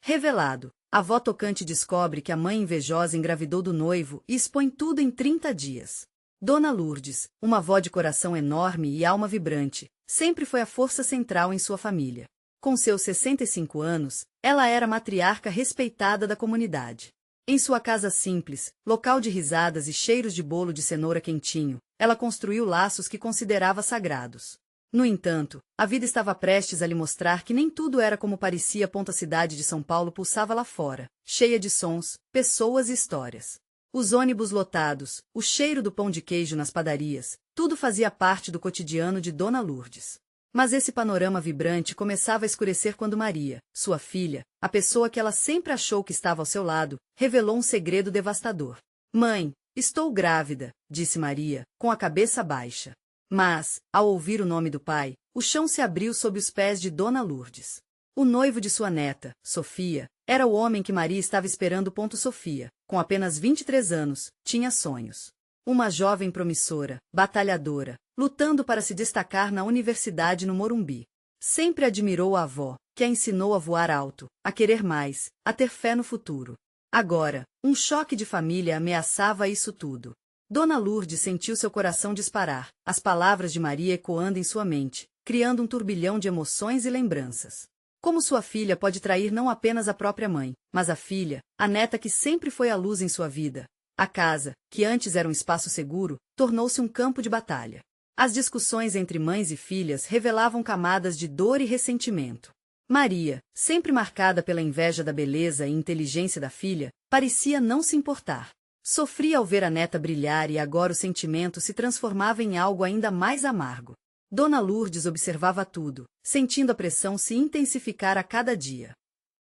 Revelado. A avó tocante descobre que a mãe invejosa engravidou do noivo e expõe tudo em 30 dias. Dona Lourdes, uma avó de coração enorme e alma vibrante, sempre foi a força central em sua família. Com seus 65 anos, ela era matriarca respeitada da comunidade. Em sua casa simples, local de risadas e cheiros de bolo de cenoura quentinho, ela construiu laços que considerava sagrados. No entanto, a vida estava prestes a lhe mostrar que nem tudo era como parecia. A cidade de São Paulo pulsava lá fora, cheia de sons, pessoas e histórias. Os ônibus lotados, o cheiro do pão de queijo nas padarias, tudo fazia parte do cotidiano de Dona Lourdes. Mas esse panorama vibrante começava a escurecer quando Maria, sua filha, a pessoa que ela sempre achou que estava ao seu lado, revelou um segredo devastador. Mãe, estou grávida, disse Maria, com a cabeça baixa. Mas, ao ouvir o nome do pai, o chão se abriu sob os pés de Dona Lourdes. O noivo de sua neta, Sofia, era o homem que Maria estava esperando. Sofia, com apenas 23 anos, tinha sonhos. Uma jovem promissora, batalhadora, lutando para se destacar na universidade no Morumbi. Sempre admirou a avó, que a ensinou a voar alto, a querer mais, a ter fé no futuro. Agora, um choque de família ameaçava isso tudo. Dona Lourdes sentiu seu coração disparar, as palavras de Maria ecoando em sua mente, criando um turbilhão de emoções e lembranças. Como sua filha pode trair não apenas a própria mãe, mas a filha, a neta que sempre foi a luz em sua vida? A casa, que antes era um espaço seguro, tornou-se um campo de batalha. As discussões entre mães e filhas revelavam camadas de dor e ressentimento. Maria, sempre marcada pela inveja da beleza e inteligência da filha, parecia não se importar. Sofria ao ver a neta brilhar e agora o sentimento se transformava em algo ainda mais amargo. Dona Lourdes observava tudo, sentindo a pressão se intensificar a cada dia.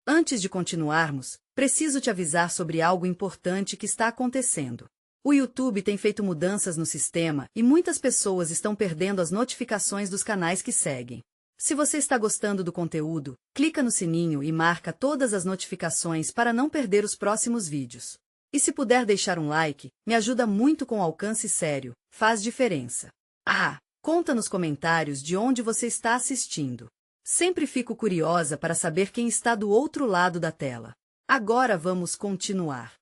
Antes de continuarmos, preciso te avisar sobre algo importante que está acontecendo. O YouTube tem feito mudanças no sistema e muitas pessoas estão perdendo as notificações dos canais que seguem. Se você está gostando do conteúdo, clica no sininho e marca todas as notificações para não perder os próximos vídeos. E se puder deixar um like, me ajuda muito com alcance sério, faz diferença. Conta nos comentários de onde você está assistindo. Sempre fico curiosa para saber quem está do outro lado da tela. Agora vamos continuar.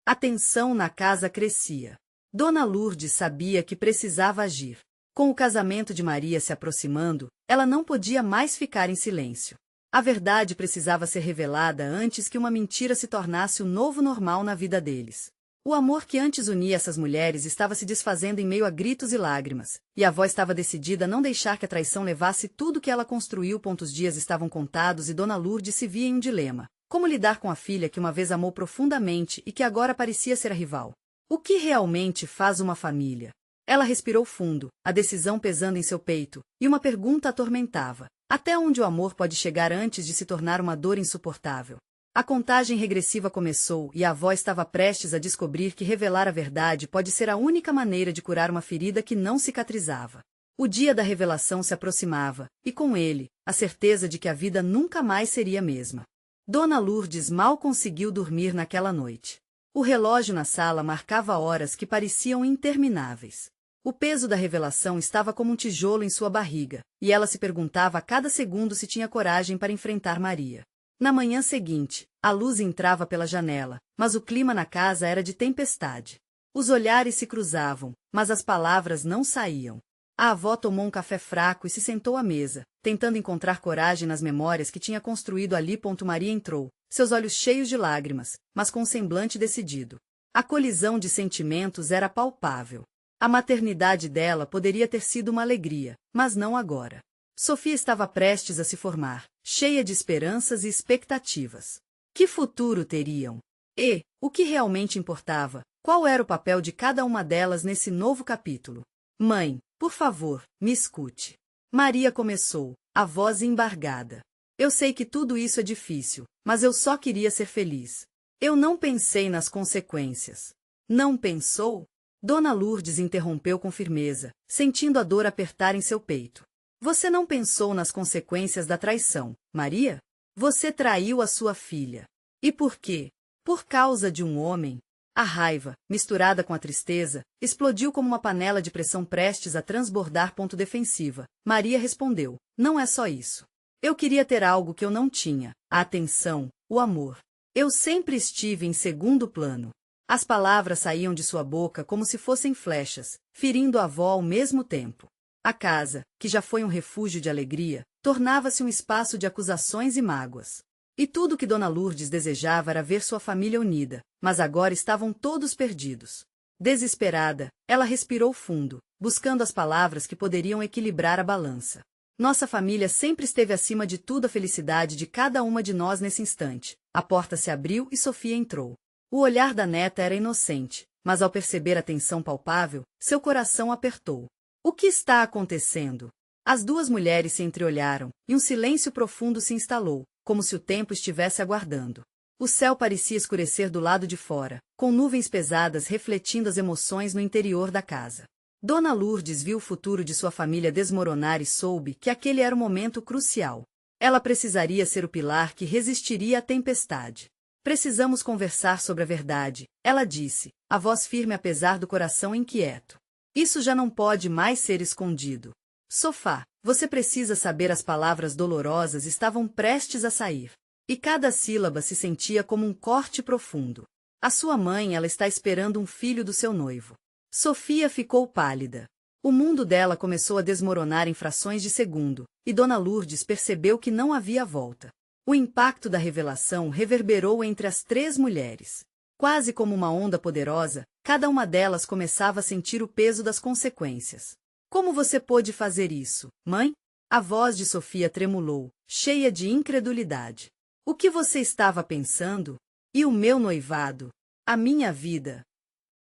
A tensão na casa crescia. Dona Lourdes sabia que precisava agir. Com o casamento de Maria se aproximando, ela não podia mais ficar em silêncio. A verdade precisava ser revelada antes que uma mentira se tornasse o novo normal na vida deles. O amor que antes unia essas mulheres estava se desfazendo em meio a gritos e lágrimas, e a avó estava decidida a não deixar que a traição levasse tudo que ela construiu. Os dias estavam contados e Dona Lourdes se via em um dilema. Como lidar com a filha que uma vez amou profundamente e que agora parecia ser a rival? O que realmente faz uma família? Ela respirou fundo, a decisão pesando em seu peito, e uma pergunta a atormentava. Até onde o amor pode chegar antes de se tornar uma dor insuportável? A contagem regressiva começou e a avó estava prestes a descobrir que revelar a verdade pode ser a única maneira de curar uma ferida que não cicatrizava. O dia da revelação se aproximava, e com ele, a certeza de que a vida nunca mais seria a mesma. Dona Lourdes mal conseguiu dormir naquela noite. O relógio na sala marcava horas que pareciam intermináveis. O peso da revelação estava como um tijolo em sua barriga, e ela se perguntava a cada segundo se tinha coragem para enfrentar Maria. Na manhã seguinte, a luz entrava pela janela, mas o clima na casa era de tempestade. Os olhares se cruzavam, mas as palavras não saíam. A avó tomou um café fraco e se sentou à mesa, tentando encontrar coragem nas memórias que tinha construído ali. Maria entrou, seus olhos cheios de lágrimas, mas com um semblante decidido. A colisão de sentimentos era palpável. A maternidade dela poderia ter sido uma alegria, mas não agora. Sofia estava prestes a se formar, cheia de esperanças e expectativas. Que futuro teriam? E, o que realmente importava, qual era o papel de cada uma delas nesse novo capítulo? Mãe, por favor, me escute. Maria começou, a voz embargada. Eu sei que tudo isso é difícil, mas eu só queria ser feliz. Eu não pensei nas consequências. Não pensou? Dona Lourdes interrompeu com firmeza, sentindo a dor apertar em seu peito. Você não pensou nas consequências da traição, Maria? Você traiu a sua filha. E por quê? Por causa de um homem? A raiva, misturada com a tristeza, explodiu como uma panela de pressão prestes a transbordar. Defensiva. Maria respondeu, não é só isso. Eu queria ter algo que eu não tinha, a atenção, o amor. Eu sempre estive em segundo plano. As palavras saíam de sua boca como se fossem flechas, ferindo a avó ao mesmo tempo. A casa, que já foi um refúgio de alegria, tornava-se um espaço de acusações e mágoas. E tudo que Dona Lourdes desejava era ver sua família unida, mas agora estavam todos perdidos. Desesperada, ela respirou fundo, buscando as palavras que poderiam equilibrar a balança. Nossa família sempre esteve acima de tudo, a felicidade de cada uma de nós nesse instante. A porta se abriu e Sofia entrou. O olhar da neta era inocente, mas ao perceber a tensão palpável, seu coração apertou. O que está acontecendo? As duas mulheres se entreolharam, e um silêncio profundo se instalou, como se o tempo estivesse aguardando. O céu parecia escurecer do lado de fora, com nuvens pesadas refletindo as emoções no interior da casa. Dona Lourdes viu o futuro de sua família desmoronar e soube que aquele era o momento crucial. Ela precisaria ser o pilar que resistiria à tempestade. Precisamos conversar sobre a verdade, ela disse, a voz firme apesar do coração inquieto. Isso já não pode mais ser escondido. Sofá, você precisa saber, as palavras dolorosas estavam prestes a sair. E cada sílaba se sentia como um corte profundo. A sua mãe, ela está esperando um filho do seu noivo. Sofia ficou pálida. O mundo dela começou a desmoronar em frações de segundo, e Dona Lourdes percebeu que não havia volta. O impacto da revelação reverberou entre as três mulheres. Quase como uma onda poderosa, cada uma delas começava a sentir o peso das consequências. Como você pôde fazer isso, mãe? A voz de Sofia tremulou, cheia de incredulidade. O que você estava pensando? E o meu noivado? A minha vida?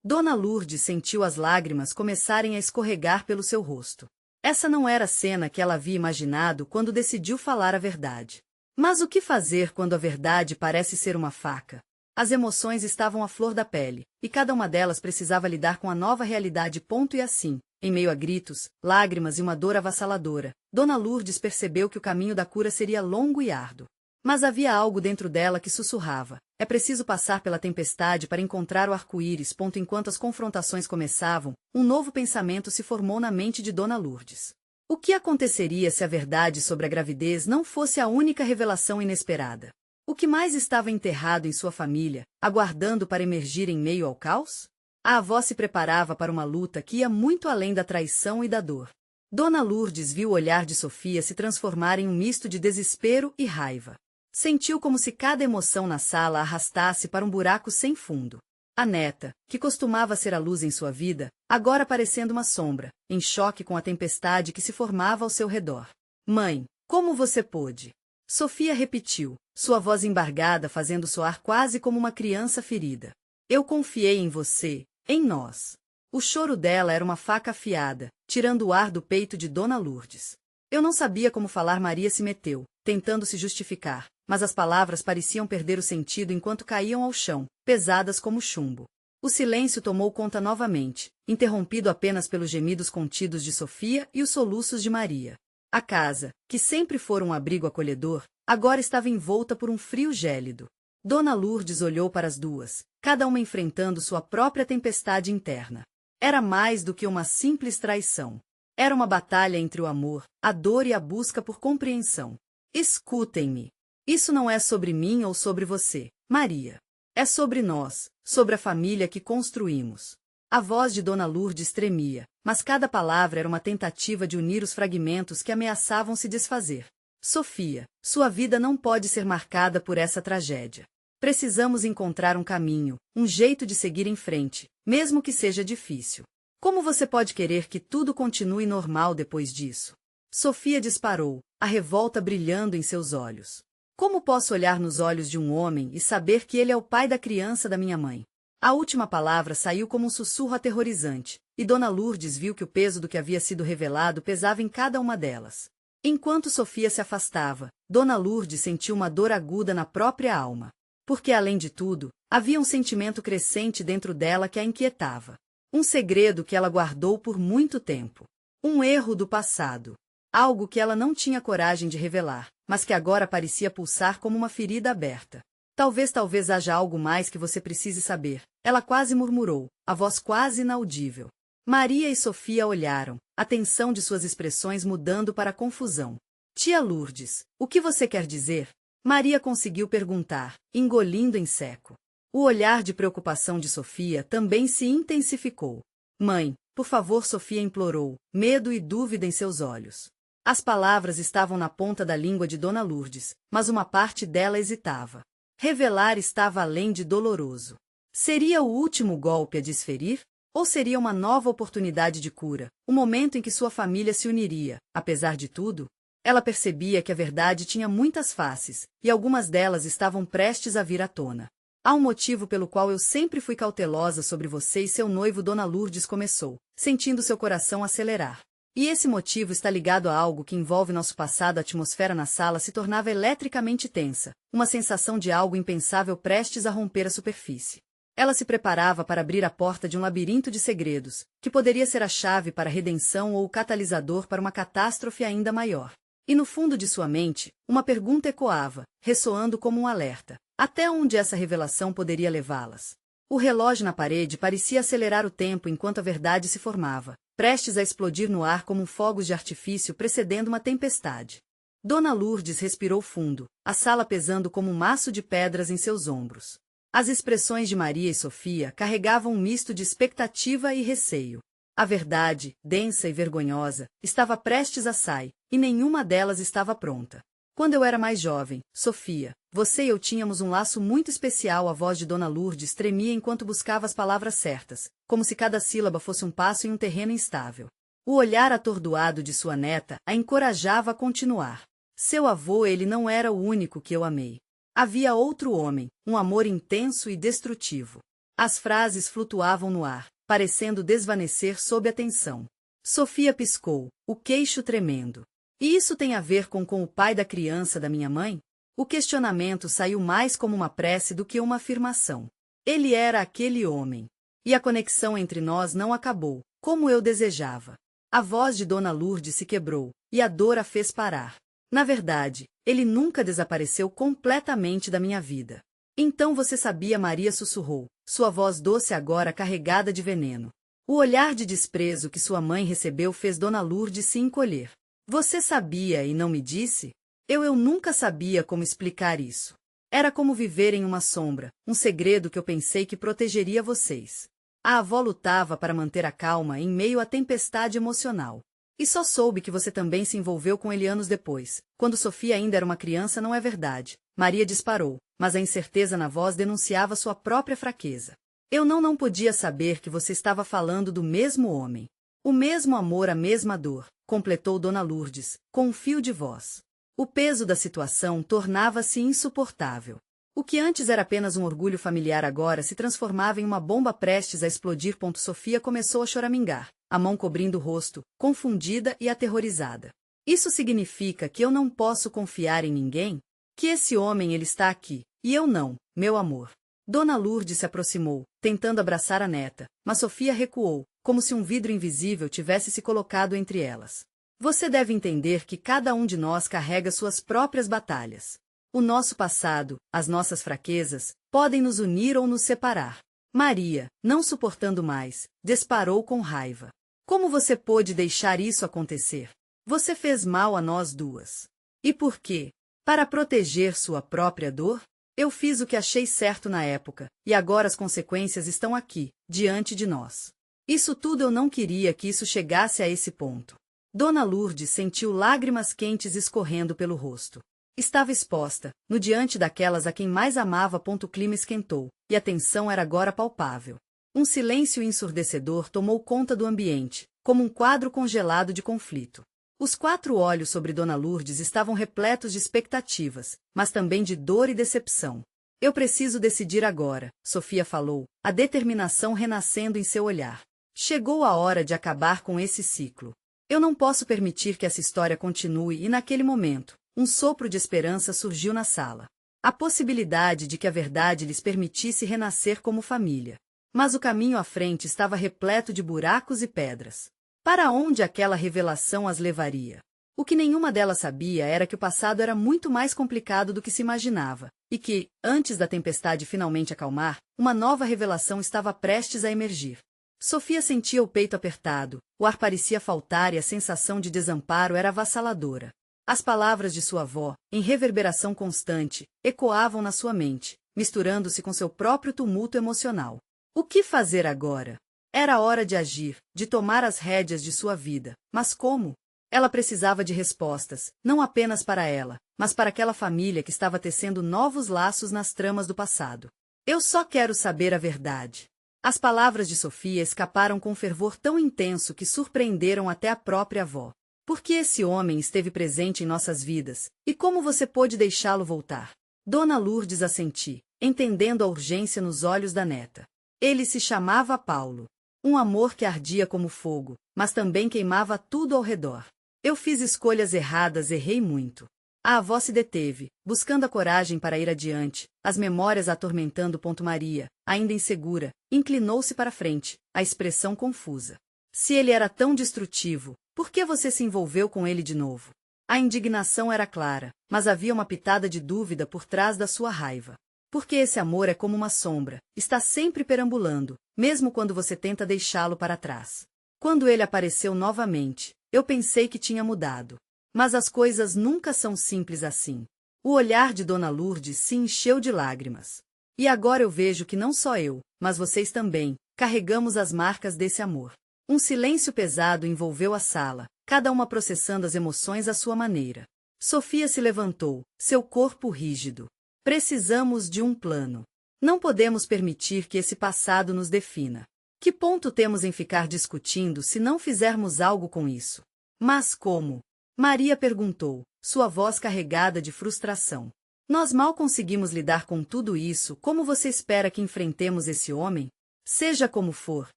Dona Lourdes sentiu as lágrimas começarem a escorregar pelo seu rosto. Essa não era a cena que ela havia imaginado quando decidiu falar a verdade. Mas o que fazer quando a verdade parece ser uma faca? As emoções estavam à flor da pele, e cada uma delas precisava lidar com a nova realidade. E assim, em meio a gritos, lágrimas e uma dor avassaladora, Dona Lourdes percebeu que o caminho da cura seria longo e árduo. Mas havia algo dentro dela que sussurrava: é preciso passar pela tempestade para encontrar o arco-íris. Enquanto as confrontações começavam, um novo pensamento se formou na mente de Dona Lourdes. O que aconteceria se a verdade sobre a gravidez não fosse a única revelação inesperada? O que mais estava enterrado em sua família, aguardando para emergir em meio ao caos? A avó se preparava para uma luta que ia muito além da traição e da dor. Dona Lourdes viu o olhar de Sofia se transformar em um misto de desespero e raiva. Sentiu como se cada emoção na sala a arrastasse para um buraco sem fundo. A neta, que costumava ser a luz em sua vida, agora parecendo uma sombra, em choque com a tempestade que se formava ao seu redor. Mãe, como você pôde? Sofia repetiu, sua voz embargada fazendo soar quase como uma criança ferida. Eu confiei em você, em nós. O choro dela era uma faca afiada, tirando o ar do peito de Dona Lourdes. Eu não sabia como falar. Maria se meteu, tentando se justificar, mas as palavras pareciam perder o sentido enquanto caíam ao chão, pesadas como chumbo. O silêncio tomou conta novamente, interrompido apenas pelos gemidos contidos de Sofia e os soluços de Maria. A casa, que sempre fora um abrigo acolhedor, agora estava envolta por um frio gélido. Dona Lourdes olhou para as duas, cada uma enfrentando sua própria tempestade interna. Era mais do que uma simples traição. Era uma batalha entre o amor, a dor e a busca por compreensão. Escutem-me. Isso não é sobre mim ou sobre você, Maria. É sobre nós, sobre a família que construímos. A voz de Dona Lourdes tremia, mas cada palavra era uma tentativa de unir os fragmentos que ameaçavam se desfazer. Sofia, sua vida não pode ser marcada por essa tragédia. Precisamos encontrar um caminho, um jeito de seguir em frente, mesmo que seja difícil. Como você pode querer que tudo continue normal depois disso? Sofia disparou, a revolta brilhando em seus olhos. Como posso olhar nos olhos de um homem e saber que ele é o pai da criança da minha mãe? A última palavra saiu como um sussurro aterrorizante, e Dona Lourdes viu que o peso do que havia sido revelado pesava em cada uma delas. Enquanto Sofia se afastava, Dona Lourdes sentiu uma dor aguda na própria alma. Porque, além de tudo, havia um sentimento crescente dentro dela que a inquietava. Um segredo que ela guardou por muito tempo. Um erro do passado. Algo que ela não tinha coragem de revelar, mas que agora parecia pulsar como uma ferida aberta. Talvez haja algo mais que você precise saber, ela quase murmurou, a voz quase inaudível. Maria e Sofia olharam, a tensão de suas expressões mudando para confusão. Tia Lourdes, o que você quer dizer? Maria conseguiu perguntar, engolindo em seco. O olhar de preocupação de Sofia também se intensificou. Mãe, por favor, Sofia implorou, medo e dúvida em seus olhos. As palavras estavam na ponta da língua de Dona Lourdes, mas uma parte dela hesitava. Revelar estava além de doloroso. Seria o último golpe a desferir? Ou seria uma nova oportunidade de cura, o momento em que sua família se uniria? Apesar de tudo, ela percebia que a verdade tinha muitas faces, e algumas delas estavam prestes a vir à tona. Há um motivo pelo qual eu sempre fui cautelosa sobre você e seu noivo. Dona Lourdes começou, sentindo seu coração acelerar. E esse motivo está ligado a algo que envolve nosso passado. A atmosfera na sala se tornava eletricamente tensa, uma sensação de algo impensável prestes a romper a superfície. Ela se preparava para abrir a porta de um labirinto de segredos, que poderia ser a chave para a redenção ou o catalisador para uma catástrofe ainda maior. E no fundo de sua mente, uma pergunta ecoava, ressoando como um alerta. Até onde essa revelação poderia levá-las? O relógio na parede parecia acelerar o tempo enquanto a verdade se formava, prestes a explodir no ar como fogos de artifício precedendo uma tempestade. Dona Lourdes respirou fundo, a sala pesando como um maço de pedras em seus ombros. As expressões de Maria e Sofia carregavam um misto de expectativa e receio. A verdade, densa e vergonhosa, estava prestes a sair, e nenhuma delas estava pronta. Quando eu era mais jovem, Sofia, você e eu tínhamos um laço muito especial. A voz de Dona Lourdes tremia enquanto buscava as palavras certas, como se cada sílaba fosse um passo em um terreno instável. O olhar atordoado de sua neta a encorajava a continuar. Seu avô, ele não era o único que eu amei. Havia outro homem, um amor intenso e destrutivo. As frases flutuavam no ar, parecendo desvanecer sob a tensão. Sofia piscou, o queixo tremendo. E isso tem a ver com o pai da criança da minha mãe? O questionamento saiu mais como uma prece do que uma afirmação. Ele era aquele homem. E a conexão entre nós não acabou, como eu desejava. A voz de Dona Lourdes se quebrou, e a dor a fez parar. Na verdade, ele nunca desapareceu completamente da minha vida. Então você sabia? Maria sussurrou, sua voz doce agora carregada de veneno. O olhar de desprezo que sua mãe recebeu fez Dona Lourdes se encolher. Você sabia e não me disse? Eu nunca sabia como explicar isso. Era como viver em uma sombra, um segredo que eu pensei que protegeria vocês. A avó lutava para manter a calma em meio à tempestade emocional. E só soube que você também se envolveu com ele anos depois, quando Sofia ainda era uma criança. Não é verdade? Maria disparou, mas a incerteza na voz denunciava sua própria fraqueza. Eu não podia saber que você estava falando do mesmo homem. O mesmo amor, a mesma dor, completou Dona Lourdes, com um fio de voz. O peso da situação tornava-se insuportável. O que antes era apenas um orgulho familiar agora se transformava em uma bomba prestes a explodir. Sofia começou a choramingar, a mão cobrindo o rosto, confundida e aterrorizada. Isso significa que eu não posso confiar em ninguém? Que esse homem, ele está aqui, e eu não, meu amor. Dona Lourdes se aproximou, tentando abraçar a neta, mas Sofia recuou, como se um vidro invisível tivesse se colocado entre elas. Você deve entender que cada um de nós carrega suas próprias batalhas. O nosso passado, as nossas fraquezas, podem nos unir ou nos separar. Maria, não suportando mais, disparou com raiva. Como você pôde deixar isso acontecer? Você fez mal a nós duas. E por quê? Para proteger sua própria dor? Eu fiz o que achei certo na época, e agora as consequências estão aqui, diante de nós. Isso tudo, eu não queria que isso chegasse a esse ponto. Dona Lourdes sentiu lágrimas quentes escorrendo pelo rosto. Estava exposta, no diante daquelas a quem mais amava. O clima esquentou, e a tensão era agora palpável. Um silêncio ensurdecedor tomou conta do ambiente, como um quadro congelado de conflito. Os 4 olhos sobre Dona Lourdes estavam repletos de expectativas, mas também de dor e decepção. Eu preciso decidir agora, Sofia falou, a determinação renascendo em seu olhar. Chegou a hora de acabar com esse ciclo. Eu não posso permitir que essa história continue. E naquele momento, um sopro de esperança surgiu na sala. A possibilidade de que a verdade lhes permitisse renascer como família. Mas o caminho à frente estava repleto de buracos e pedras. Para onde aquela revelação as levaria? O que nenhuma delas sabia era que o passado era muito mais complicado do que se imaginava, e que, antes da tempestade finalmente acalmar, uma nova revelação estava prestes a emergir. Sofia sentia o peito apertado, o ar parecia faltar e a sensação de desamparo era avassaladora. As palavras de sua avó, em reverberação constante, ecoavam na sua mente, misturando-se com seu próprio tumulto emocional. O que fazer agora? Era hora de agir, de tomar as rédeas de sua vida. Mas como? Ela precisava de respostas, não apenas para ela, mas para aquela família que estava tecendo novos laços nas tramas do passado. Eu só quero saber a verdade. As palavras de Sofia escaparam com um fervor tão intenso que surpreenderam até a própria avó. Por que esse homem esteve presente em nossas vidas, e como você pôde deixá-lo voltar? Dona Lourdes assentiu, entendendo a urgência nos olhos da neta. Ele se chamava Paulo. Um amor que ardia como fogo, mas também queimava tudo ao redor. Eu fiz escolhas erradas, errei muito. A avó se deteve, buscando a coragem para ir adiante, as memórias a atormentando. Maria, ainda insegura, inclinou-se para frente, a expressão confusa. Se ele era tão destrutivo, por que você se envolveu com ele de novo? A indignação era clara, mas havia uma pitada de dúvida por trás da sua raiva. Porque esse amor é como uma sombra, está sempre perambulando, mesmo quando você tenta deixá-lo para trás. Quando ele apareceu novamente, eu pensei que tinha mudado. Mas as coisas nunca são simples assim. O olhar de Dona Lourdes se encheu de lágrimas. E agora eu vejo que não só eu, mas vocês também, carregamos as marcas desse amor. Um silêncio pesado envolveu a sala, cada uma processando as emoções à sua maneira. Sofia se levantou, seu corpo rígido. Precisamos de um plano. Não podemos permitir que esse passado nos defina. Que ponto temos em ficar discutindo se não fizermos algo com isso? Mas como? Maria perguntou, sua voz carregada de frustração. Nós mal conseguimos lidar com tudo isso, como você espera que enfrentemos esse homem? Seja como for,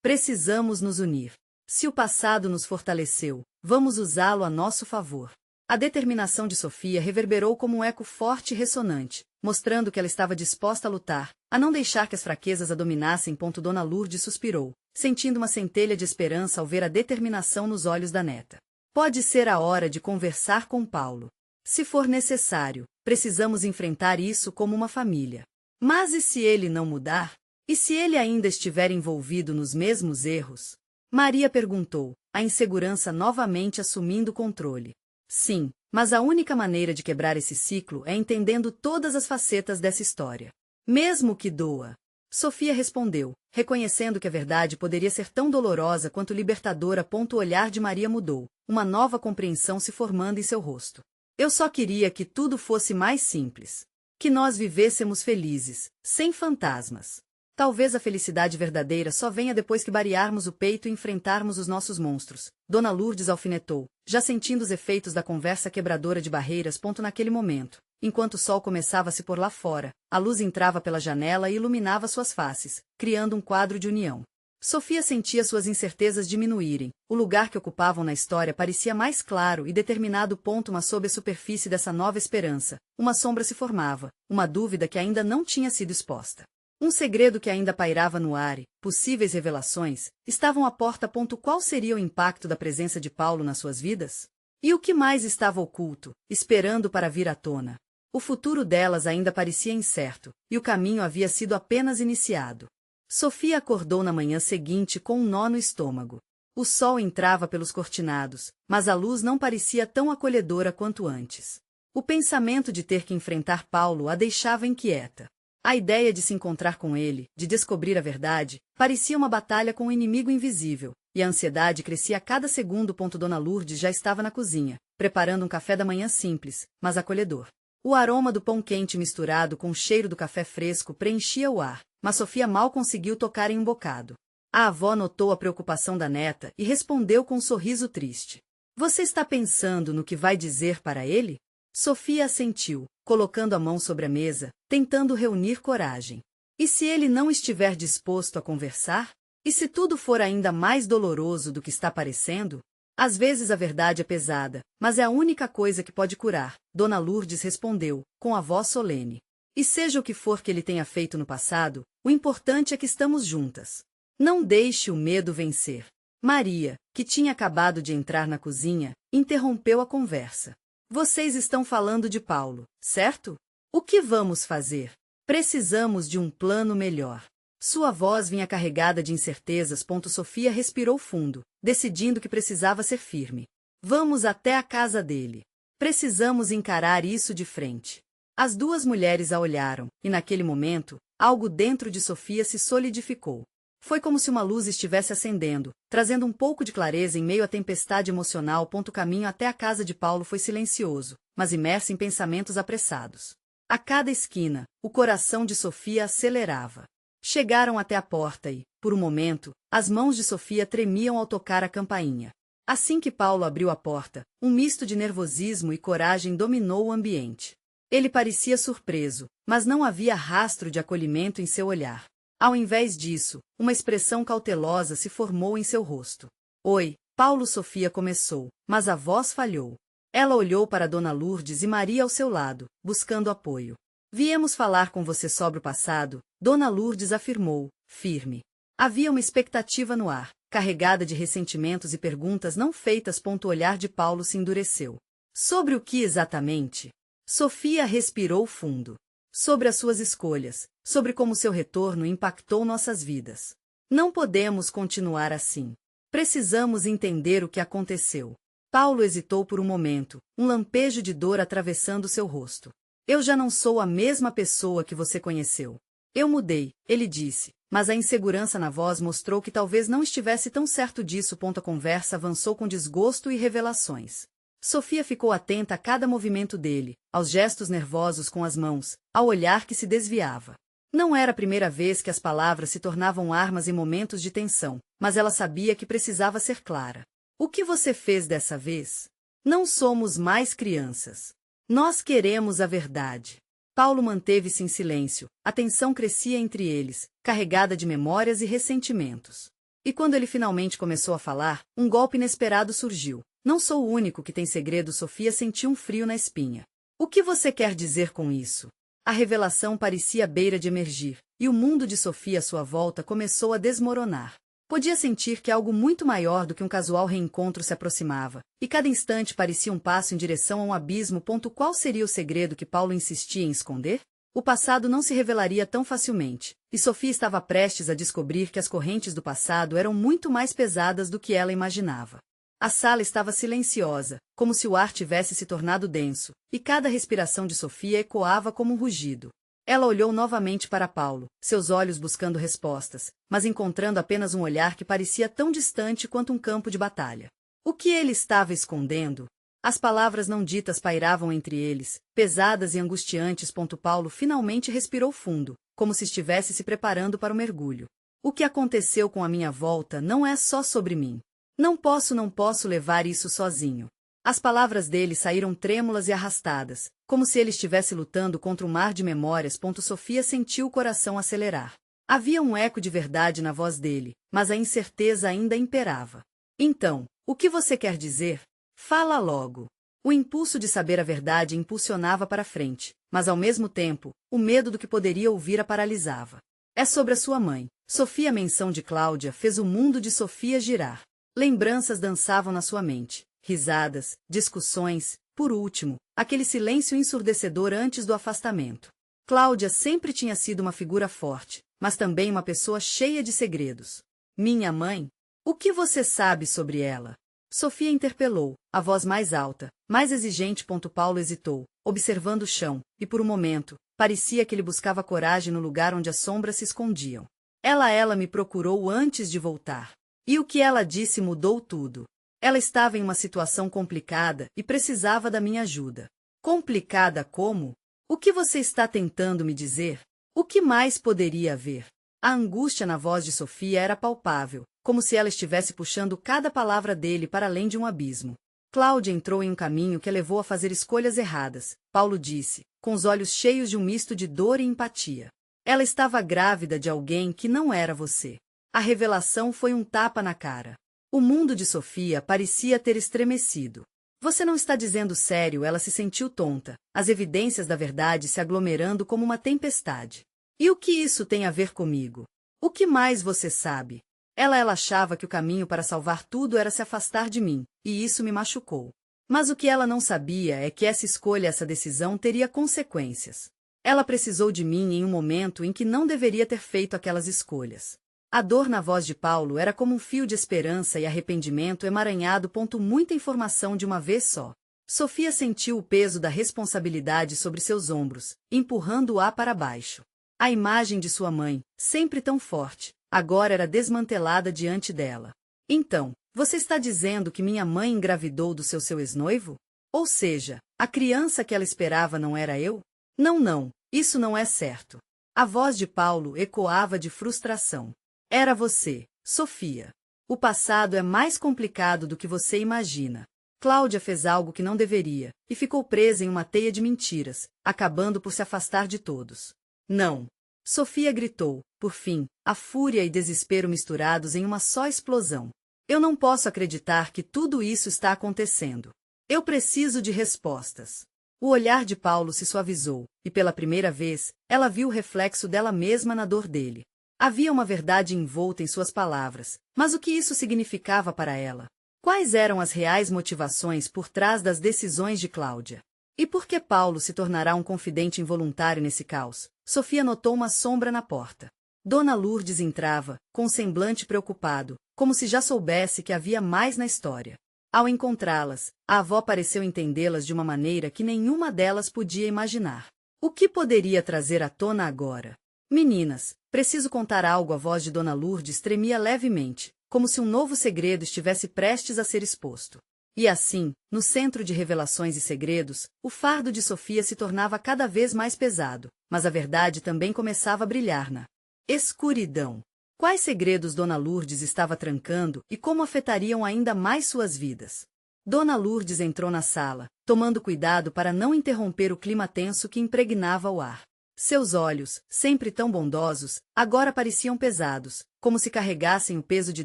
precisamos nos unir. Se o passado nos fortaleceu, vamos usá-lo a nosso favor. A determinação de Sofia reverberou como um eco forte e ressonante, mostrando que ela estava disposta a lutar, a não deixar que as fraquezas a dominassem. Dona Lourdes suspirou, sentindo uma centelha de esperança ao ver a determinação nos olhos da neta. Pode ser a hora de conversar com Paulo. Se for necessário, precisamos enfrentar isso como uma família. Mas e se ele não mudar? E se ele ainda estiver envolvido nos mesmos erros? Maria perguntou, a insegurança novamente assumindo o controle. Sim, mas a única maneira de quebrar esse ciclo é entendendo todas as facetas dessa história. Mesmo que doa. Sofia respondeu, reconhecendo que a verdade poderia ser tão dolorosa quanto libertadora. O olhar de Maria mudou, uma nova compreensão se formando em seu rosto. Eu só queria que tudo fosse mais simples. Que nós vivêssemos felizes, sem fantasmas. Talvez a felicidade verdadeira só venha depois que bariarmos o peito e enfrentarmos os nossos monstros. Dona Lourdes alfinetou, já sentindo os efeitos da conversa quebradora de barreiras. Naquele momento, enquanto o sol começava a se pôr lá fora, a luz entrava pela janela e iluminava suas faces, criando um quadro de união. Sofia sentia suas incertezas diminuírem, o lugar que ocupavam na história parecia mais claro e determinado. Mas sob a superfície dessa nova esperança, uma sombra se formava, uma dúvida que ainda não tinha sido exposta. Um segredo que ainda pairava no ar e, possíveis revelações, estavam à porta. Qual seria o impacto da presença de Paulo nas suas vidas? E o que mais estava oculto, esperando para vir à tona? O futuro delas ainda parecia incerto, e o caminho havia sido apenas iniciado. Sofia acordou na manhã seguinte com um nó no estômago. O sol entrava pelos cortinados, mas a luz não parecia tão acolhedora quanto antes. O pensamento de ter que enfrentar Paulo a deixava inquieta. A ideia de se encontrar com ele, de descobrir a verdade, parecia uma batalha com um inimigo invisível, e a ansiedade crescia a cada segundo. Dona Lourdes já estava na cozinha, preparando um café da manhã simples, mas acolhedor. O aroma do pão quente misturado com o cheiro do café fresco preenchia o ar, mas Sofia mal conseguiu tocar em um bocado. A avó notou a preocupação da neta e respondeu com um sorriso triste. Você está pensando no que vai dizer para ele? Sofia assentiu, colocando a mão sobre a mesa, tentando reunir coragem. E se ele não estiver disposto a conversar? E se tudo for ainda mais doloroso do que está parecendo? Às vezes a verdade é pesada, mas é a única coisa que pode curar, Dona Lourdes respondeu, com a voz solene. E seja o que for que ele tenha feito no passado, o importante é que estamos juntas. Não deixe o medo vencer. Maria, que tinha acabado de entrar na cozinha, interrompeu a conversa. Vocês estão falando de Paulo, certo? O que vamos fazer? Precisamos de um plano melhor. Sua voz vinha carregada de incertezas. Sofia respirou fundo, decidindo que precisava ser firme. Vamos até a casa dele. Precisamos encarar isso de frente. As duas mulheres a olharam, e naquele momento, algo dentro de Sofia se solidificou. Foi como se uma luz estivesse acendendo, trazendo um pouco de clareza em meio à tempestade emocional. O caminho até a casa de Paulo foi silencioso, mas imerso em pensamentos apressados. A cada esquina, o coração de Sofia acelerava. Chegaram até a porta e, por um momento, as mãos de Sofia tremiam ao tocar a campainha. Assim que Paulo abriu a porta, um misto de nervosismo e coragem dominou o ambiente. Ele parecia surpreso, mas não havia rastro de acolhimento em seu olhar. Ao invés disso, uma expressão cautelosa se formou em seu rosto. Oi, Paulo. Sofia começou, mas a voz falhou. Ela olhou para Dona Lourdes e Maria ao seu lado, buscando apoio. Viemos falar com você sobre o passado, Dona Lourdes afirmou, firme. Havia uma expectativa no ar, carregada de ressentimentos e perguntas não feitas. O olhar de Paulo se endureceu. Sobre o que exatamente? Sofia respirou fundo. Sobre as suas escolhas, sobre como seu retorno impactou nossas vidas. Não podemos continuar assim. Precisamos entender o que aconteceu. Paulo hesitou por um momento, um lampejo de dor atravessando seu rosto. Eu já não sou a mesma pessoa que você conheceu. Eu mudei, ele disse, mas a insegurança na voz mostrou que talvez não estivesse tão certo disso. A conversa avançou com desgosto e revelações. Sofia ficou atenta a cada movimento dele, aos gestos nervosos com as mãos, ao olhar que se desviava. Não era a primeira vez que as palavras se tornavam armas em momentos de tensão, mas ela sabia que precisava ser clara. O que você fez dessa vez? Não somos mais crianças. Nós queremos a verdade. Paulo manteve-se em silêncio, a tensão crescia entre eles, carregada de memórias e ressentimentos. E quando ele finalmente começou a falar, um golpe inesperado surgiu. Não sou o único que tem segredo. Sofia sentiu um frio na espinha. O que você quer dizer com isso? A revelação parecia à beira de emergir, e o mundo de Sofia à sua volta começou a desmoronar. Podia sentir que algo muito maior do que um casual reencontro se aproximava, e cada instante parecia um passo em direção a um abismo. Qual seria o segredo que Paulo insistia em esconder? O passado não se revelaria tão facilmente, e Sofia estava prestes a descobrir que as correntes do passado eram muito mais pesadas do que ela imaginava. A sala estava silenciosa, como se o ar tivesse se tornado denso, e cada respiração de Sofia ecoava como um rugido. Ela olhou novamente para Paulo, seus olhos buscando respostas, mas encontrando apenas um olhar que parecia tão distante quanto um campo de batalha. O que ele estava escondendo? As palavras não ditas pairavam entre eles, pesadas e angustiantes. Paulo finalmente respirou fundo, como se estivesse se preparando para o mergulho. O que aconteceu com a minha volta não é só sobre mim. Não posso levar isso sozinho. As palavras dele saíram trêmulas e arrastadas, como se ele estivesse lutando contra um mar de memórias. Sofia sentiu o coração acelerar. Havia um eco de verdade na voz dele, mas a incerteza ainda imperava. Então, o que você quer dizer? Fala logo. O impulso de saber a verdade impulsionava para frente, mas ao mesmo tempo, o medo do que poderia ouvir a paralisava. É sobre a sua mãe. Sofia. A menção de Cláudia fez o mundo de Sofia girar. Lembranças dançavam na sua mente, risadas, discussões, por último, aquele silêncio ensurdecedor antes do afastamento. Cláudia sempre tinha sido uma figura forte, mas também uma pessoa cheia de segredos. Minha mãe? O que você sabe sobre ela? Sofia interpelou, a voz mais alta, mais exigente. Paulo hesitou, observando o chão, e por um momento, parecia que ele buscava coragem no lugar onde as sombras se escondiam. Ela me procurou antes de voltar. E o que ela disse mudou tudo. Ela estava em uma situação complicada e precisava da minha ajuda. Complicada como? O que você está tentando me dizer? O que mais poderia haver? A angústia na voz de Sofia era palpável, como se ela estivesse puxando cada palavra dele para além de um abismo. Cláudia entrou em um caminho que a levou a fazer escolhas erradas, Paulo disse, com os olhos cheios de um misto de dor e empatia. Ela estava grávida de alguém que não era você. A revelação foi um tapa na cara. O mundo de Sofia parecia ter estremecido. Você não está dizendo sério? Ela se sentiu tonta, as evidências da verdade se aglomerando como uma tempestade. E o que isso tem a ver comigo? O que mais você sabe? Ela achava que o caminho para salvar tudo era se afastar de mim, e isso me machucou. Mas o que ela não sabia é que essa escolha, essa decisão teria consequências. Ela precisou de mim em um momento em que não deveria ter feito aquelas escolhas. A dor na voz de Paulo era como um fio de esperança e arrependimento emaranhado. Muita informação de uma vez só. Sofia sentiu o peso da responsabilidade sobre seus ombros, empurrando-a para baixo. A imagem de sua mãe, sempre tão forte, agora era desmantelada diante dela. Então, você está dizendo que minha mãe engravidou do seu ex-noivo? Ou seja, a criança que ela esperava não era eu? Não, não, isso não é certo. A voz de Paulo ecoava de frustração. Era você, Sofia. O passado é mais complicado do que você imagina. Cláudia fez algo que não deveria, e ficou presa em uma teia de mentiras, acabando por se afastar de todos. Não! Sofia gritou, por fim, a fúria e desespero misturados em uma só explosão. Eu não posso acreditar que tudo isso está acontecendo. Eu preciso de respostas. O olhar de Paulo se suavizou, e pela primeira vez, ela viu o reflexo dela mesma na dor dele. Havia uma verdade envolta em suas palavras, mas o que isso significava para ela? Quais eram as reais motivações por trás das decisões de Cláudia? E por que Paulo se tornará um confidente involuntário nesse caos? Sofia notou uma sombra na porta. Dona Lourdes entrava, com um semblante preocupado, como se já soubesse que havia mais na história. Ao encontrá-las, a avó pareceu entendê-las de uma maneira que nenhuma delas podia imaginar. O que poderia trazer à tona agora? Meninas, preciso contar algo. A voz de Dona Lourdes tremia levemente, como se um novo segredo estivesse prestes a ser exposto. E assim, no centro de revelações e segredos, o fardo de Sofia se tornava cada vez mais pesado, mas a verdade também começava a brilhar na escuridão. Quais segredos Dona Lourdes estava trancando e como afetariam ainda mais suas vidas? Dona Lourdes entrou na sala, tomando cuidado para não interromper o clima tenso que impregnava o ar. Seus olhos, sempre tão bondosos, agora pareciam pesados, como se carregassem o peso de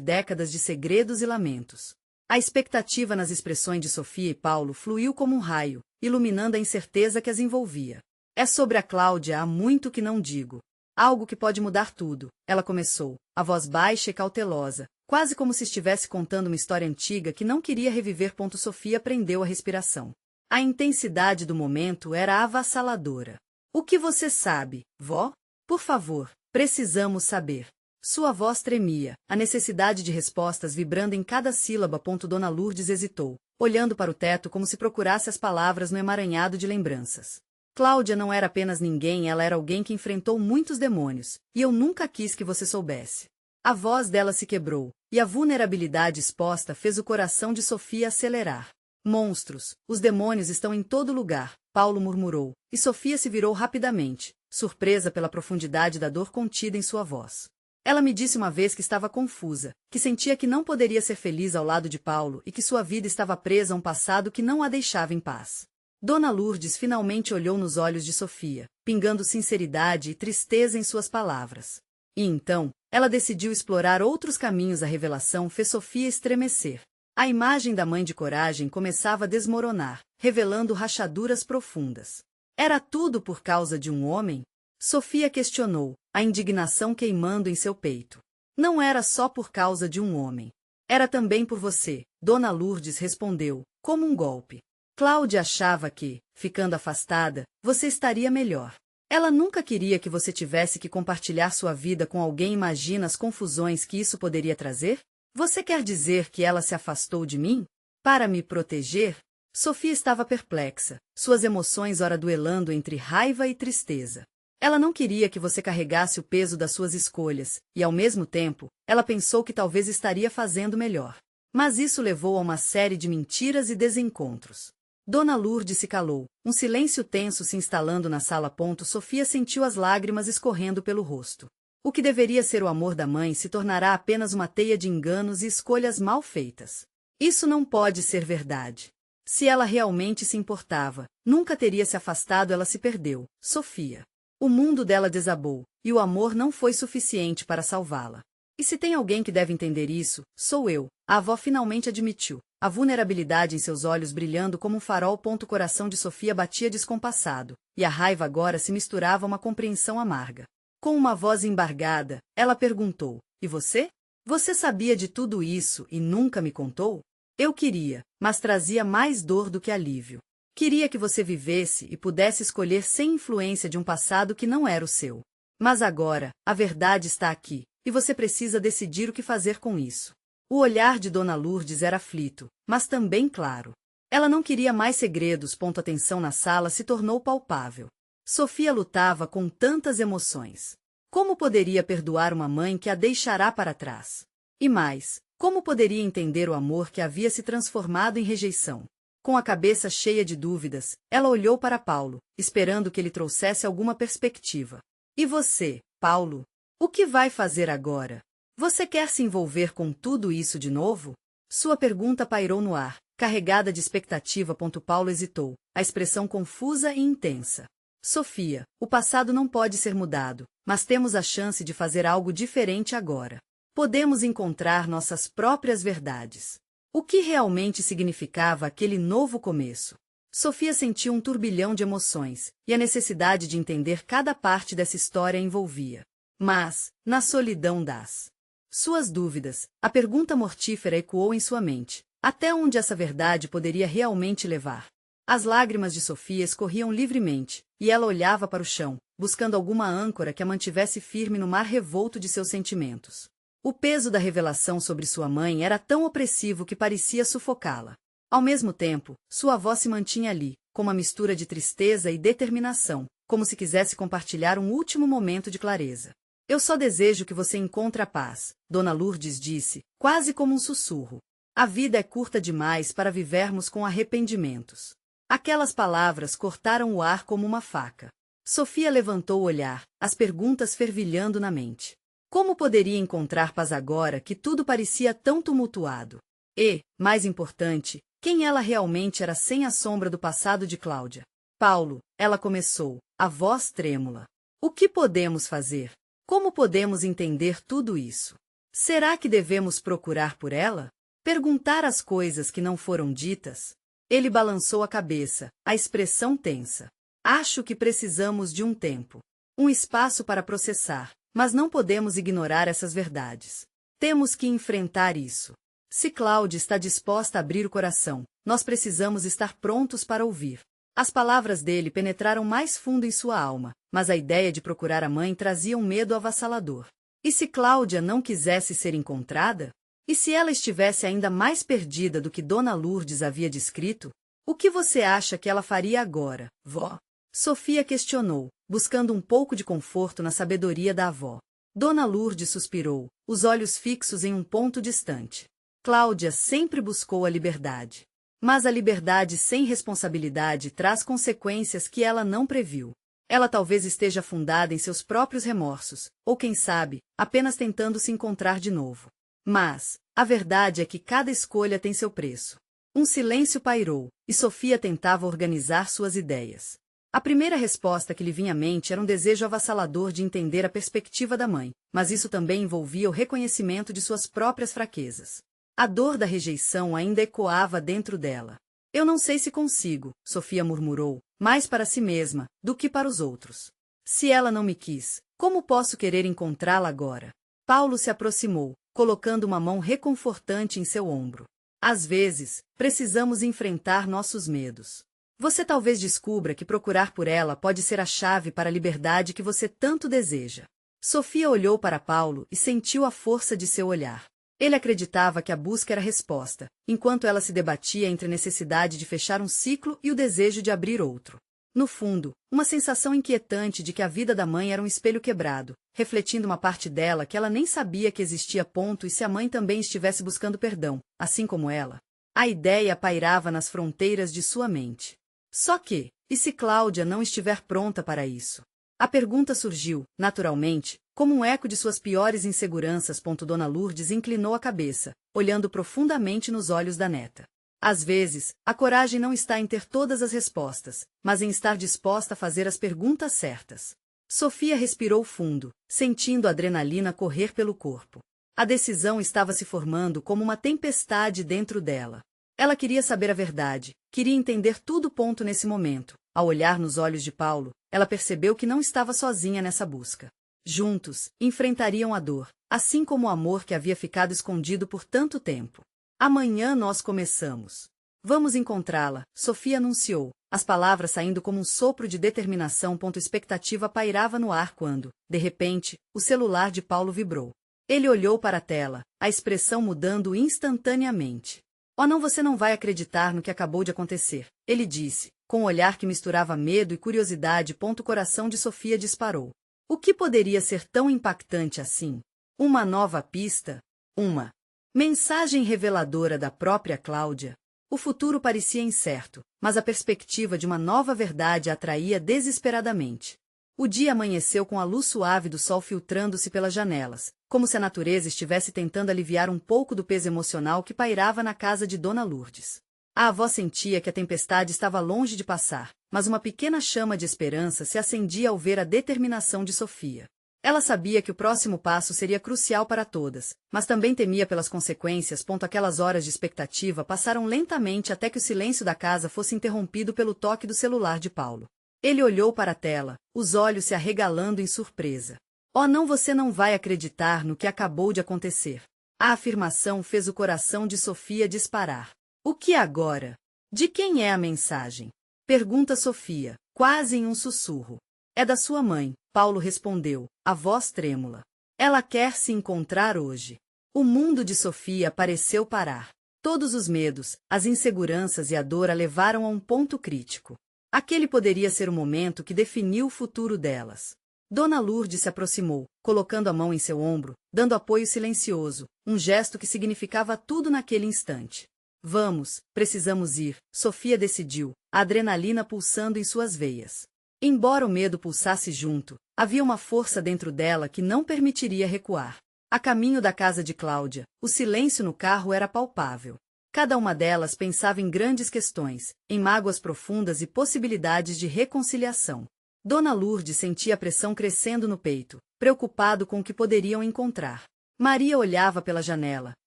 décadas de segredos e lamentos. A expectativa nas expressões de Sofia e Paulo fluiu como um raio, iluminando a incerteza que as envolvia. É sobre a Cláudia há muito que não digo. Algo que pode mudar tudo, ela começou, a voz baixa e cautelosa, quase como se estivesse contando uma história antiga que não queria reviver. Sofia prendeu a respiração. A intensidade do momento era avassaladora. O que você sabe, vó? Por favor, precisamos saber. Sua voz tremia, a necessidade de respostas vibrando em cada sílaba. Dona Lourdes hesitou, olhando para o teto como se procurasse as palavras no emaranhado de lembranças. Cláudia não era apenas ninguém, ela era alguém que enfrentou muitos demônios, e eu nunca quis que você soubesse. A voz dela se quebrou, e a vulnerabilidade exposta fez o coração de Sofia acelerar. Monstros, os demônios estão em todo lugar, Paulo murmurou, e Sofia se virou rapidamente, surpresa pela profundidade da dor contida em sua voz. Ela me disse uma vez que estava confusa, que sentia que não poderia ser feliz ao lado de Paulo e que sua vida estava presa a um passado que não a deixava em paz. Dona Lourdes finalmente olhou nos olhos de Sofia, pingando sinceridade e tristeza em suas palavras. E então, ela decidiu explorar outros caminhos. A revelação fez Sofia estremecer. A imagem da mãe de coragem começava a desmoronar, revelando rachaduras profundas. Era tudo por causa de um homem? Sofia questionou, a indignação queimando em seu peito. Não era só por causa de um homem. Era também por você, Dona Lourdes respondeu, como um golpe. Cláudia achava que, ficando afastada, você estaria melhor. Ela nunca queria que você tivesse que compartilhar sua vida com alguém. Imagina as confusões que isso poderia trazer? Você quer dizer que ela se afastou de mim? Para me proteger? Sofia estava perplexa, suas emoções ora duelando entre raiva e tristeza. Ela não queria que você carregasse o peso das suas escolhas, e ao mesmo tempo, ela pensou que talvez estaria fazendo melhor. Mas isso levou a uma série de mentiras e desencontros. Dona Lourdes se calou, um silêncio tenso se instalando na sala. Sofia sentiu as lágrimas escorrendo pelo rosto. O que deveria ser o amor da mãe se tornará apenas uma teia de enganos e escolhas mal feitas. Isso não pode ser verdade. Se ela realmente se importava, nunca teria se afastado. Ela se perdeu, Sofia. O mundo dela desabou, e o amor não foi suficiente para salvá-la. E se tem alguém que deve entender isso, sou eu, a avó finalmente admitiu, a vulnerabilidade em seus olhos brilhando como um farol. O coração de Sofia batia descompassado, e a raiva agora se misturava a uma compreensão amarga. Com uma voz embargada, ela perguntou, e você? Você sabia de tudo isso e nunca me contou? Eu queria, mas trazia mais dor do que alívio. Queria que você vivesse e pudesse escolher sem influência de um passado que não era o seu. Mas agora, a verdade está aqui, e você precisa decidir o que fazer com isso. O olhar de Dona Lourdes era aflito, mas também claro. Ela não queria mais segredos. A tensão na sala se tornou palpável. Sofia lutava com tantas emoções. Como poderia perdoar uma mãe que a deixará para trás? E mais, como poderia entender o amor que havia se transformado em rejeição? Com a cabeça cheia de dúvidas, ela olhou para Paulo, esperando que ele trouxesse alguma perspectiva. E você, Paulo? O que vai fazer agora? Você quer se envolver com tudo isso de novo? Sua pergunta pairou no ar, carregada de expectativa. Paulo hesitou, a expressão confusa e intensa. Sofia, o passado não pode ser mudado, mas temos a chance de fazer algo diferente agora. Podemos encontrar nossas próprias verdades. O que realmente significava aquele novo começo? Sofia sentiu um turbilhão de emoções, e a necessidade de entender cada parte dessa história a envolvia. Mas, na solidão das suas dúvidas, a pergunta mortífera ecoou em sua mente. Até onde essa verdade poderia realmente levar? As lágrimas de Sofia escorriam livremente, e ela olhava para o chão, buscando alguma âncora que a mantivesse firme no mar revolto de seus sentimentos. O peso da revelação sobre sua mãe era tão opressivo que parecia sufocá-la. Ao mesmo tempo, sua voz se mantinha ali, com uma mistura de tristeza e determinação, como se quisesse compartilhar um último momento de clareza. Eu só desejo que você encontre a paz, Dona Lourdes disse, quase como um sussurro. A vida é curta demais para vivermos com arrependimentos. Aquelas palavras cortaram o ar como uma faca. Sofia levantou o olhar, as perguntas fervilhando na mente. Como poderia encontrar paz agora que tudo parecia tão tumultuado? E, mais importante, quem ela realmente era sem a sombra do passado de Cláudia? Paulo, ela começou, a voz trêmula. O que podemos fazer? Como podemos entender tudo isso? Será que devemos procurar por ela? Perguntar as coisas que não foram ditas? Ele balançou a cabeça, a expressão tensa. Acho que precisamos de um tempo. Um espaço para processar, mas não podemos ignorar essas verdades. Temos que enfrentar isso. Se Cláudia está disposta a abrir o coração, nós precisamos estar prontos para ouvir. As palavras dele penetraram mais fundo em sua alma, mas a ideia de procurar a mãe trazia um medo avassalador. E se Cláudia não quisesse ser encontrada? E se ela estivesse ainda mais perdida do que Dona Lourdes havia descrito? O que você acha que ela faria agora, vó? Sofia questionou, buscando um pouco de conforto na sabedoria da avó. Dona Lourdes suspirou, os olhos fixos em um ponto distante. Cláudia sempre buscou a liberdade. Mas a liberdade sem responsabilidade traz consequências que ela não previu. Ela talvez esteja afundada em seus próprios remorsos, ou quem sabe, apenas tentando se encontrar de novo. Mas, a verdade é que cada escolha tem seu preço. Um silêncio pairou, e Sofia tentava organizar suas ideias. A primeira resposta que lhe vinha à mente era um desejo avassalador de entender a perspectiva da mãe, mas isso também envolvia o reconhecimento de suas próprias fraquezas. A dor da rejeição ainda ecoava dentro dela. Eu não sei se consigo, Sofia murmurou, mais para si mesma, do que para os outros. Se ela não me quis, como posso querer encontrá-la agora? Paulo se aproximou, colocando uma mão reconfortante em seu ombro. Às vezes, precisamos enfrentar nossos medos. Você talvez descubra que procurar por ela pode ser a chave para a liberdade que você tanto deseja. Sofia olhou para Paulo e sentiu a força de seu olhar. Ele acreditava que a busca era a resposta, enquanto ela se debatia entre a necessidade de fechar um ciclo e o desejo de abrir outro. No fundo, uma sensação inquietante de que a vida da mãe era um espelho quebrado, refletindo uma parte dela que ela nem sabia que existia. E se a mãe também estivesse buscando perdão, assim como ela? A ideia pairava nas fronteiras de sua mente. Só que, e se Cláudia não estiver pronta para isso? A pergunta surgiu, naturalmente, como um eco de suas piores inseguranças. Dona Lourdes inclinou a cabeça, olhando profundamente nos olhos da neta. Às vezes, a coragem não está em ter todas as respostas, mas em estar disposta a fazer as perguntas certas. Sofia respirou fundo, sentindo a adrenalina correr pelo corpo. A decisão estava se formando como uma tempestade dentro dela. Ela queria saber a verdade, queria entender tudo. Nesse momento, ao olhar nos olhos de Paulo, ela percebeu que não estava sozinha nessa busca. Juntos, enfrentariam a dor, assim como o amor que havia ficado escondido por tanto tempo. Amanhã nós começamos. Vamos encontrá-la, Sofia anunciou, as palavras saindo como um sopro de determinação. Expectativa pairava no ar quando, de repente, o celular de Paulo vibrou. Ele olhou para a tela, a expressão mudando instantaneamente. Oh, não, você não vai acreditar no que acabou de acontecer, ele disse, com um olhar que misturava medo e curiosidade. O coração de Sofia disparou. O que poderia ser tão impactante assim? Uma nova pista? Uma mensagem reveladora da própria Cláudia? O futuro parecia incerto, mas a perspectiva de uma nova verdade a atraía desesperadamente. O dia amanheceu com a luz suave do sol filtrando-se pelas janelas, como se a natureza estivesse tentando aliviar um pouco do peso emocional que pairava na casa de Dona Lourdes. A avó sentia que a tempestade estava longe de passar, mas uma pequena chama de esperança se acendia ao ver a determinação de Sofia. Ela sabia que o próximo passo seria crucial para todas, mas também temia pelas consequências. Aquelas horas de expectativa passaram lentamente até que o silêncio da casa fosse interrompido pelo toque do celular de Paulo. Ele olhou para a tela, os olhos se arregalando em surpresa. Oh, não, você não vai acreditar no que acabou de acontecer. A afirmação fez o coração de Sofia disparar. O que agora? De quem é a mensagem? Pergunta Sofia, quase em um sussurro. É da sua mãe, Paulo respondeu, a voz trêmula. Ela quer se encontrar hoje. O mundo de Sofia pareceu parar. Todos os medos, as inseguranças e a dor a levaram a um ponto crítico. Aquele poderia ser o momento que definiu o futuro delas. Dona Lourdes se aproximou, colocando a mão em seu ombro, dando apoio silencioso, um gesto que significava tudo naquele instante. Vamos, precisamos ir, Sofia decidiu, a adrenalina pulsando em suas veias. Embora o medo pulsasse junto, havia uma força dentro dela que não permitiria recuar. A caminho da casa de Cláudia, o silêncio no carro era palpável. Cada uma delas pensava em grandes questões, em mágoas profundas e possibilidades de reconciliação. Dona Lourdes sentia a pressão crescendo no peito, preocupado com o que poderiam encontrar. Maria olhava pela janela,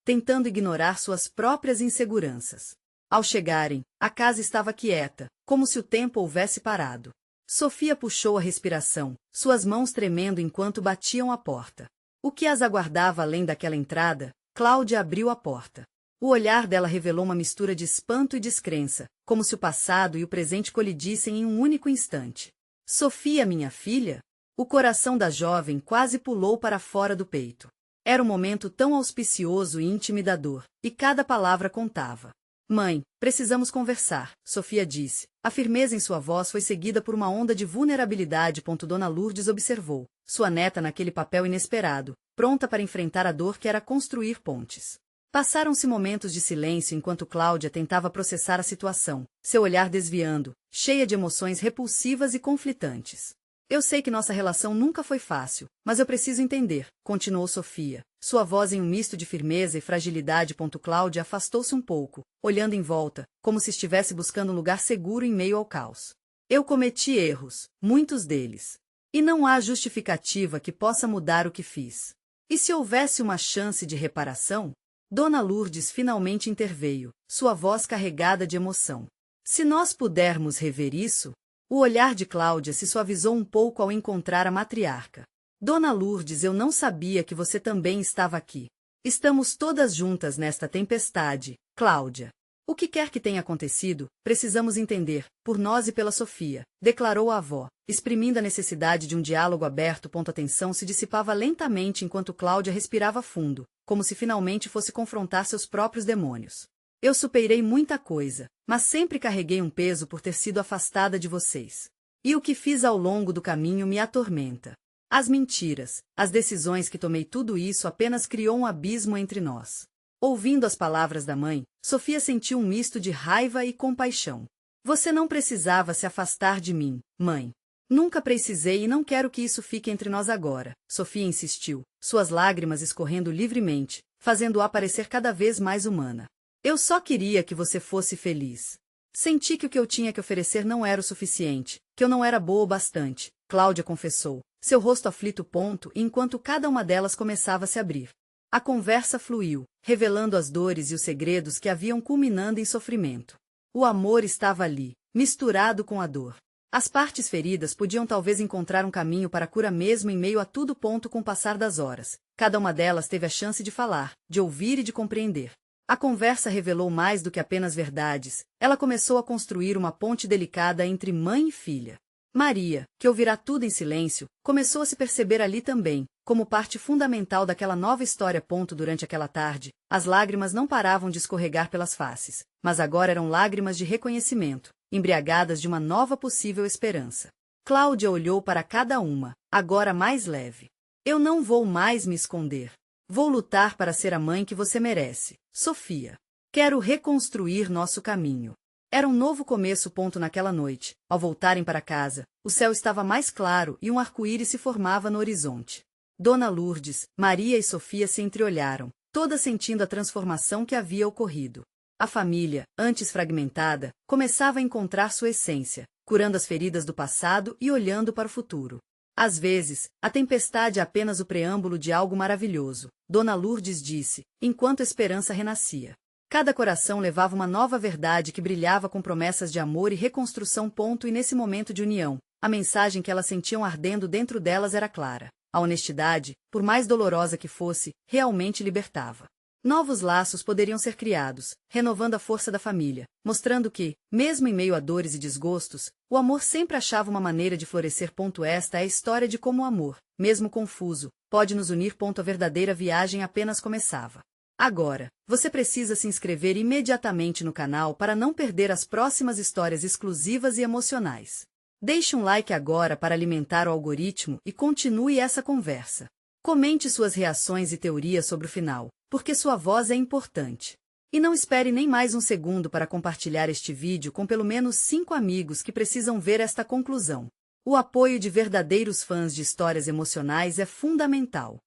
tentando ignorar suas próprias inseguranças. Ao chegarem, a casa estava quieta, como se o tempo houvesse parado. Sofia puxou a respiração, suas mãos tremendo enquanto batiam a porta. O que as aguardava além daquela entrada? Cláudia abriu a porta. O olhar dela revelou uma mistura de espanto e descrença, como se o passado e o presente colidissem em um único instante. Sofia, minha filha? O coração da jovem quase pulou para fora do peito. Era um momento tão auspicioso e intimidador, e cada palavra contava. Mãe, precisamos conversar, Sofia disse. A firmeza em sua voz foi seguida por uma onda de vulnerabilidade. Dona Lourdes observou sua neta naquele papel inesperado, pronta para enfrentar a dor que era construir pontes. Passaram-se momentos de silêncio enquanto Cláudia tentava processar a situação, seu olhar desviando, cheia de emoções repulsivas e conflitantes. Eu sei que nossa relação nunca foi fácil, mas eu preciso entender, continuou Sofia, sua voz em um misto de firmeza e fragilidade. Cláudia afastou-se um pouco, olhando em volta, como se estivesse buscando um lugar seguro em meio ao caos. Eu cometi erros, muitos deles. E não há justificativa que possa mudar o que fiz. E se houvesse uma chance de reparação? Dona Lourdes finalmente interveio, sua voz carregada de emoção. Se nós pudermos rever isso? O olhar de Cláudia se suavizou um pouco ao encontrar a matriarca. Dona Lourdes, eu não sabia que você também estava aqui. Estamos todas juntas nesta tempestade, Cláudia. O que quer que tenha acontecido, precisamos entender, por nós e pela Sofia, declarou a avó, exprimindo a necessidade de um diálogo aberto. A tensão se dissipava lentamente enquanto Cláudia respirava fundo, como se finalmente fosse confrontar seus próprios demônios. Eu superei muita coisa, mas sempre carreguei um peso por ter sido afastada de vocês. E o que fiz ao longo do caminho me atormenta. As mentiras, as decisões que tomei, tudo isso apenas criou um abismo entre nós. Ouvindo as palavras da mãe, Sofia sentiu um misto de raiva e compaixão. Você não precisava se afastar de mim, mãe. Nunca precisei e não quero que isso fique entre nós agora, Sofia insistiu, suas lágrimas escorrendo livremente, fazendo-a parecer cada vez mais humana. Eu só queria que você fosse feliz. Senti que o que eu tinha que oferecer não era o suficiente, que eu não era boa o bastante, Cláudia confessou, seu rosto aflito. Enquanto cada uma delas começava a se abrir. A conversa fluiu, revelando as dores e os segredos que haviam culminando em sofrimento. O amor estava ali, misturado com a dor. As partes feridas podiam talvez encontrar um caminho para a cura mesmo em meio a tudo. Com o passar das horas, cada uma delas teve a chance de falar, de ouvir e de compreender. A conversa revelou mais do que apenas verdades, ela começou a construir uma ponte delicada entre mãe e filha. Maria, que ouvirá tudo em silêncio, começou a se perceber ali também, como parte fundamental daquela nova história. Durante aquela tarde, as lágrimas não paravam de escorregar pelas faces, mas agora eram lágrimas de reconhecimento, embriagadas de uma nova possível esperança. Cláudia olhou para cada uma, agora mais leve. Eu não vou mais me esconder. Vou lutar para ser a mãe que você merece, Sofia. Quero reconstruir nosso caminho. Era um novo começo. Naquela noite, ao voltarem para casa, o céu estava mais claro e um arco-íris se formava no horizonte. Dona Lourdes, Maria e Sofia se entreolharam, todas sentindo a transformação que havia ocorrido. A família, antes fragmentada, começava a encontrar sua essência, curando as feridas do passado e olhando para o futuro. Às vezes, a tempestade é apenas o preâmbulo de algo maravilhoso, Dona Lourdes disse, enquanto a esperança renascia. Cada coração levava uma nova verdade que brilhava com promessas de amor e reconstrução. E nesse momento de união, a mensagem que elas sentiam ardendo dentro delas era clara. A honestidade, por mais dolorosa que fosse, realmente libertava. Novos laços poderiam ser criados, renovando a força da família, mostrando que, mesmo em meio a dores e desgostos, o amor sempre achava uma maneira de florescer. Esta é a história de como o amor, mesmo confuso, pode nos unir. A verdadeira viagem apenas começava. Agora, você precisa se inscrever imediatamente no canal para não perder as próximas histórias exclusivas e emocionais. Deixe um like agora para alimentar o algoritmo e continue essa conversa. Comente suas reações e teorias sobre o final, porque sua voz é importante. E não espere nem mais um segundo para compartilhar este vídeo com pelo menos 5 amigos que precisam ver esta conclusão. O apoio de verdadeiros fãs de histórias emocionais é fundamental.